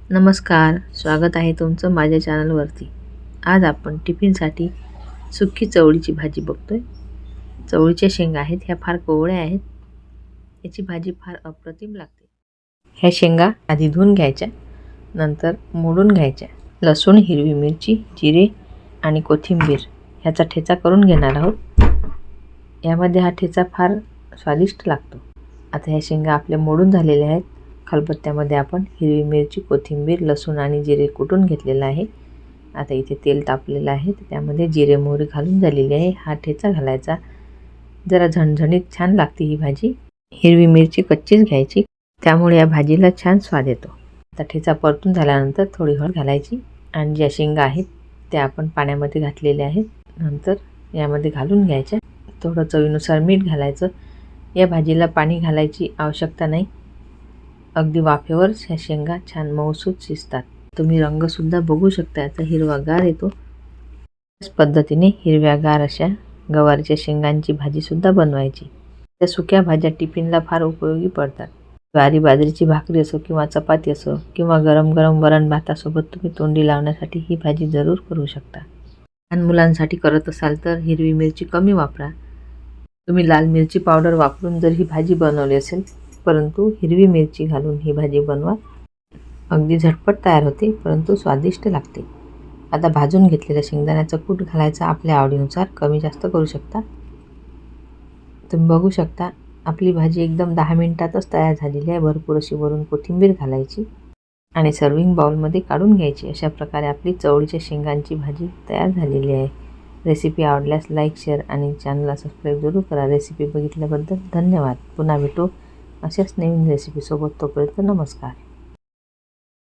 नमस्कार, स्वागत आहे तुमचं माझ्या चॅनलवरती। आज आपण टिफिनसाठी सुकी चवळीची भाजी बघतोय। चवळीच्या शेंगा आहेत, ह्या फार कोवळ्या आहेत। याची भाजी फार अप्रतिम लागते। ह्या शेंगा आधी धुवून घ्यायच्या, नंतर मोडून घ्यायच्या। लसूण, हिरवी मिरची, जिरे आणि कोथिंबीर ह्याचा ठेचा करून घेणार आहोत। यामध्ये हा ठेचा फार स्वादिष्ट लागतो। आता ह्या शेंगा आपल्या मोडून झालेल्या आहेत। खलबत्त्यामध्ये आपण हिरवी मिरची, कोथिंबीर, लसूण आणि जिरे कुटून घेतलेलं आहे। आता इथे तेल तापलेलं आहे, त्यामध्ये जिरे मोहरी घालून झालेली आहे। हा ठेचा घालायचा, जरा झणझणीत छान लागते ही भाजी। हिरवी मिरची कच्चीच घ्यायची, त्यामुळे या भाजीला छान स्वाद येतो। आता ठेचा परतून झाल्यानंतर थोडी हळद घालायची आणि ज्या शेंगा आहेत त्या आपण पाण्यामध्ये घातलेल्या आहेत। नंतर यामध्ये घालून घ्यायच्या। थोडं चवीनुसार मीठ घालायचं। या भाजीला पाणी घालायची आवश्यकता नाही, अगदी वाफेवर ह्या शेंगा छान मऊसूत शिजतात। तुम्ही रंगसुद्धा बघू शकता, याचा हिरवागार येतो। त्याच पद्धतीने हिरव्यागार अशा गवारीच्या शेंगांची भाजीसुद्धा बनवायची। त्या सुक्या भाज्या टिफिनला फार उपयोगी पडतात। ज्वारी बाजरीची भाकरी असो किंवा चपाती असो किंवा गरम गरम वरण भातासोबत तुम्ही तोंडी लावण्यासाठी ही भाजी जरूर करू शकता। लहान मुलांसाठी करत असाल तर हिरवी मिरची कमी वापरा। तुम्ही लाल मिरची पावडर वापरून जर ही भाजी बनवली असेल, परंतु हिरवी मिरची घालून ही भाजी बनवा। अगदी झटपट तयार होते, परंतु स्वादिष्ट लागते। आता भाजून घेतलेल्या शेंगदाण्याचा कूट घालायचा, आपल्या आवडीनुसार कमी जास्त करू शकता। तुम्ही बघू शकता आपली भाजी एकदम 10 मिनिटातच तयार झालेली आहे। भरपूर अशी वरून कोथिंबीर घालायची आणि सर्विंग बाउलमध्ये काढून घ्यायची। अशा प्रकारे आपली चवळीच्या शेंगांची भाजी तयार झालेली आहे। रेसिपी आवडल्यास लाईक, शेअर आणि चॅनलला सबस्क्राईब जरूर करा। रेसिपी बघितल्याबद्दल धन्यवाद। पुन्हा भेटू अशाच नवीन रेसिपीसोबत, तोपर्यंत नमस्कार।